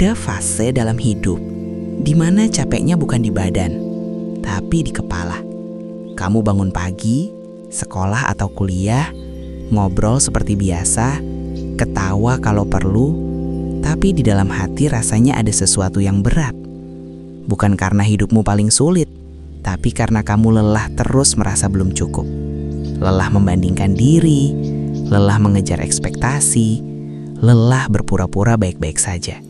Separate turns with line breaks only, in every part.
Ada fase dalam hidup di mana capeknya bukan di badan, tapi di kepala. Kamu bangun pagi, sekolah atau kuliah, ngobrol seperti biasa, ketawa kalau perlu, tapi di dalam hati rasanya ada sesuatu yang berat. Bukan karena hidupmu paling sulit, tapi karena kamu lelah terus merasa belum cukup. Lelah membandingkan diri, lelah mengejar ekspektasi, lelah berpura-pura baik-baik saja.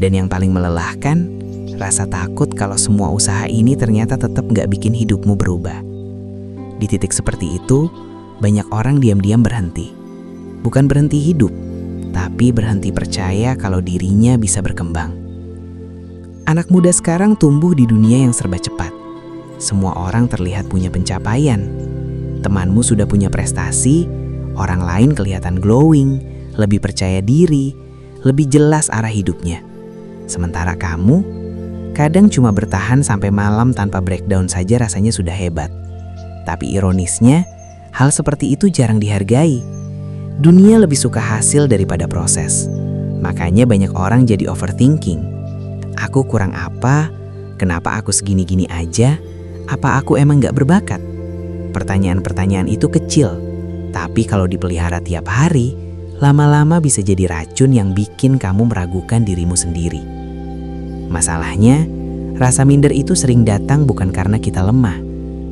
Dan yang paling melelahkan, rasa takut kalau semua usaha ini ternyata tetap gak bikin hidupmu berubah. Di titik seperti itu, banyak orang diam-diam berhenti. Bukan berhenti hidup, tapi berhenti percaya kalau dirinya bisa berkembang. Anak muda sekarang tumbuh di dunia yang serba cepat. Semua orang terlihat punya pencapaian. Temanmu sudah punya prestasi, orang lain kelihatan glowing, lebih percaya diri, lebih jelas arah hidupnya. Sementara kamu, kadang cuma bertahan sampai malam tanpa breakdown saja rasanya sudah hebat. Tapi ironisnya, hal seperti itu jarang dihargai. Dunia lebih suka hasil daripada proses. Makanya banyak orang jadi overthinking. Aku kurang apa? Kenapa aku segini-gini aja? Apa aku emang gak berbakat? Pertanyaan-pertanyaan itu kecil, tapi kalau dipelihara tiap hari, lama-lama bisa jadi racun yang bikin kamu meragukan dirimu sendiri. Masalahnya, rasa minder itu sering datang bukan karena kita lemah,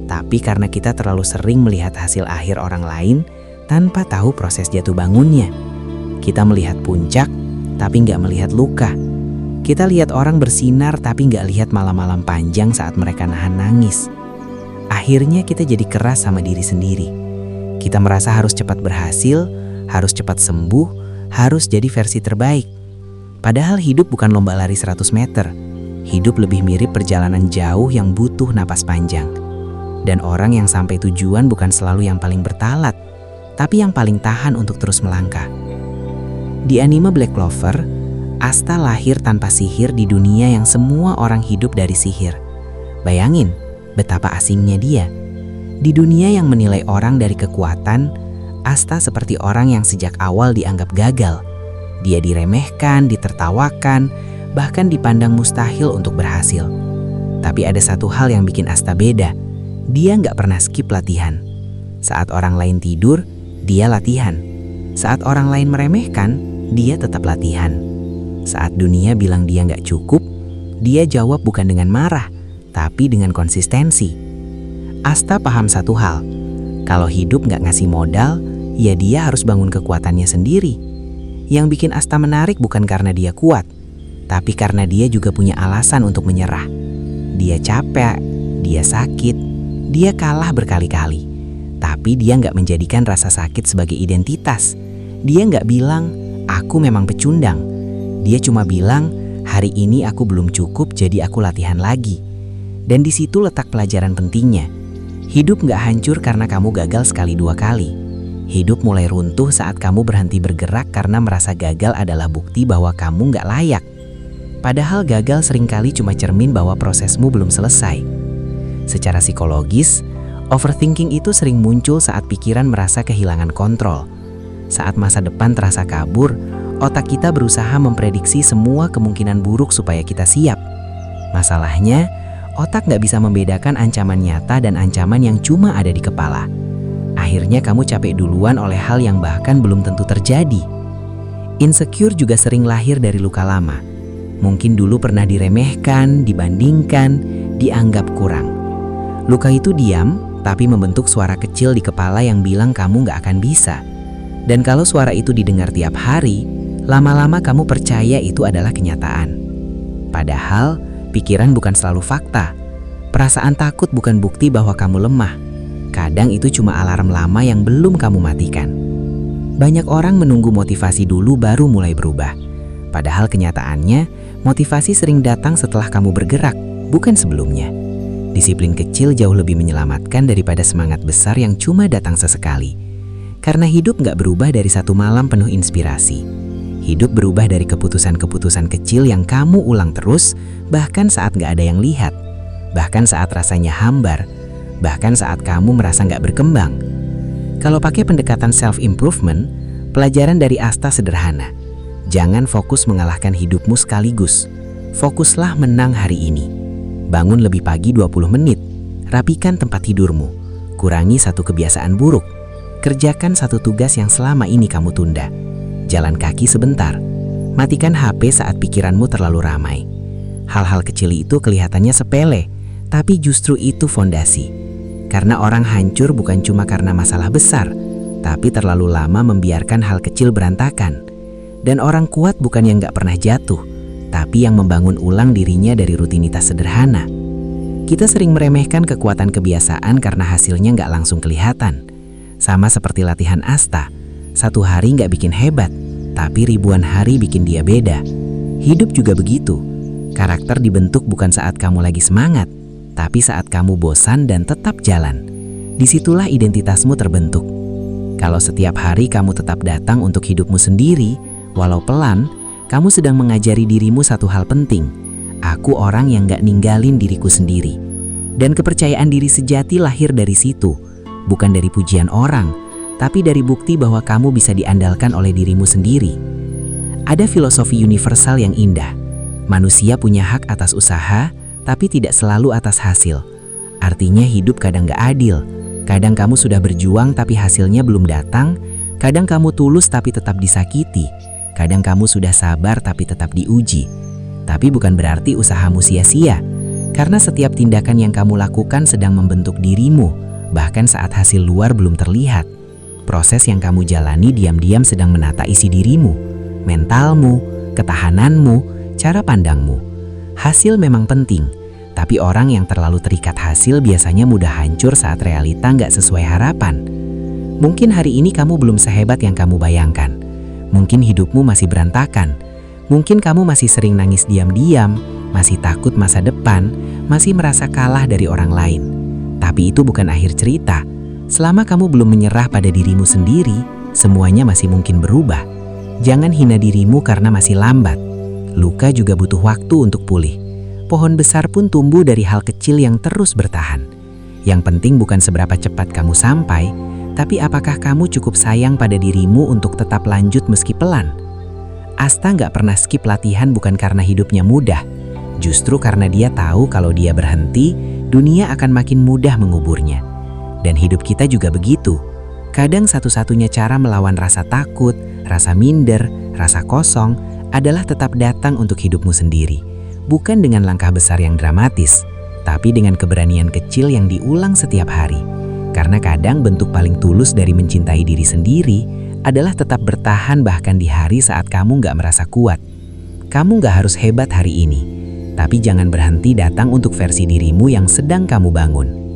tapi karena kita terlalu sering melihat hasil akhir orang lain tanpa tahu proses jatuh bangunnya. Kita melihat puncak, tapi nggak melihat luka. Kita lihat orang bersinar, tapi nggak lihat malam-malam panjang saat mereka nahan nangis. Akhirnya kita jadi keras sama diri sendiri. Kita merasa harus cepat berhasil, harus cepat sembuh, harus jadi versi terbaik. Padahal hidup bukan lomba lari 100 meter. Hidup lebih mirip perjalanan jauh yang butuh napas panjang. Dan orang yang sampai tujuan bukan selalu yang paling bertalat, tapi yang paling tahan untuk terus melangkah. Di anime Black Clover, Asta lahir tanpa sihir di dunia yang semua orang hidup dari sihir. Bayangin betapa asingnya dia. Di dunia yang menilai orang dari kekuatan, Asta seperti orang yang sejak awal dianggap gagal. Dia diremehkan, ditertawakan, bahkan dipandang mustahil untuk berhasil. Tapi ada satu hal yang bikin Asta beda. Dia nggak pernah skip latihan. Saat orang lain tidur, dia latihan. Saat orang lain meremehkan, dia tetap latihan. Saat dunia bilang dia nggak cukup, dia jawab bukan dengan marah, tapi dengan konsistensi. Asta paham satu hal. Kalau hidup nggak ngasih modal, ya dia harus bangun kekuatannya sendiri. Yang bikin Asta menarik bukan karena dia kuat, tapi karena dia juga punya alasan untuk menyerah. Dia capek, dia sakit, dia kalah berkali-kali. Tapi dia nggak menjadikan rasa sakit sebagai identitas. Dia nggak bilang, aku memang pecundang. Dia cuma bilang, hari ini aku belum cukup jadi aku latihan lagi. Dan di situ letak pelajaran pentingnya. Hidup nggak hancur karena kamu gagal sekali dua kali. Hidup mulai runtuh saat kamu berhenti bergerak karena merasa gagal adalah bukti bahwa kamu nggak layak. Padahal gagal seringkali cuma cermin bahwa prosesmu belum selesai. Secara psikologis, overthinking itu sering muncul saat pikiran merasa kehilangan kontrol. Saat masa depan terasa kabur, otak kita berusaha memprediksi semua kemungkinan buruk supaya kita siap. Masalahnya, otak nggak bisa membedakan ancaman nyata dan ancaman yang cuma ada di kepala. Akhirnya kamu capek duluan oleh hal yang bahkan belum tentu terjadi. Insecure juga sering lahir dari luka lama. Mungkin dulu pernah diremehkan, dibandingkan, dianggap kurang. Luka itu diam, tapi membentuk suara kecil di kepala yang bilang kamu gak akan bisa. Dan kalau suara itu didengar tiap hari, lama-lama kamu percaya itu adalah kenyataan. Padahal, pikiran bukan selalu fakta. Perasaan takut bukan bukti bahwa kamu lemah. Kadang itu cuma alarm lama yang belum kamu matikan. Banyak orang menunggu motivasi dulu baru mulai berubah. Padahal kenyataannya, motivasi sering datang setelah kamu bergerak, bukan sebelumnya. Disiplin kecil jauh lebih menyelamatkan daripada semangat besar yang cuma datang sesekali. Karena hidup nggak berubah dari satu malam penuh inspirasi. Hidup berubah dari keputusan-keputusan kecil yang kamu ulang terus, bahkan saat nggak ada yang lihat. Bahkan saat rasanya hambar. Bahkan saat kamu merasa nggak berkembang. Kalau pakai pendekatan self-improvement, pelajaran dari Asta sederhana. Jangan fokus mengalahkan hidupmu sekaligus. Fokuslah menang hari ini. Bangun lebih pagi 20 menit. Rapikan tempat tidurmu. Kurangi satu kebiasaan buruk. Kerjakan satu tugas yang selama ini kamu tunda. Jalan kaki sebentar. Matikan HP saat pikiranmu terlalu ramai. Hal-hal kecil itu kelihatannya sepele, tapi justru itu fondasi. Karena orang hancur bukan cuma karena masalah besar, tapi terlalu lama membiarkan hal kecil berantakan. Dan orang kuat bukan yang gak pernah jatuh, tapi yang membangun ulang dirinya dari rutinitas sederhana. Kita sering meremehkan kekuatan kebiasaan karena hasilnya gak langsung kelihatan. Sama seperti latihan asta, satu hari gak bikin hebat, tapi ribuan hari bikin dia beda. Hidup juga begitu. Karakter dibentuk bukan saat kamu lagi semangat, tapi saat kamu bosan dan tetap jalan. Disitulah identitasmu terbentuk. Kalau setiap hari kamu tetap datang untuk hidupmu sendiri, walau pelan, kamu sedang mengajari dirimu satu hal penting. Aku orang yang gak ninggalin diriku sendiri. Dan kepercayaan diri sejati lahir dari situ. Bukan dari pujian orang, tapi dari bukti bahwa kamu bisa diandalkan oleh dirimu sendiri. Ada filosofi universal yang indah. Manusia punya hak atas usaha, tapi tidak selalu atas hasil. Artinya hidup kadang gak adil. Kadang kamu sudah berjuang tapi hasilnya belum datang. Kadang kamu tulus tapi tetap disakiti. Kadang kamu sudah sabar tapi tetap diuji. Tapi bukan berarti usahamu sia-sia. Karena setiap tindakan yang kamu lakukan sedang membentuk dirimu, bahkan saat hasil luar belum terlihat. Proses yang kamu jalani diam-diam sedang menata isi dirimu, mentalmu, ketahananmu, cara pandangmu. Hasil memang penting, tapi orang yang terlalu terikat hasil biasanya mudah hancur saat realita nggak sesuai harapan. Mungkin hari ini kamu belum sehebat yang kamu bayangkan. Mungkin hidupmu masih berantakan. Mungkin kamu masih sering nangis diam-diam, masih takut masa depan, masih merasa kalah dari orang lain. Tapi itu bukan akhir cerita. Selama kamu belum menyerah pada dirimu sendiri, semuanya masih mungkin berubah. Jangan hina dirimu karena masih lambat. Luka juga butuh waktu untuk pulih. Pohon besar pun tumbuh dari hal kecil yang terus bertahan. Yang penting bukan seberapa cepat kamu sampai, tapi apakah kamu cukup sayang pada dirimu untuk tetap lanjut meski pelan? Asta nggak pernah skip latihan bukan karena hidupnya mudah. Justru karena dia tahu kalau dia berhenti, dunia akan makin mudah menguburnya. Dan hidup kita juga begitu. Kadang satu-satunya cara melawan rasa takut, rasa minder, rasa kosong adalah tetap datang untuk hidupmu sendiri. Bukan dengan langkah besar yang dramatis, tapi dengan keberanian kecil yang diulang setiap hari. Karena kadang bentuk paling tulus dari mencintai diri sendiri adalah tetap bertahan bahkan di hari saat kamu gak merasa kuat. Kamu gak harus hebat hari ini, tapi jangan berhenti datang untuk versi dirimu yang sedang kamu bangun.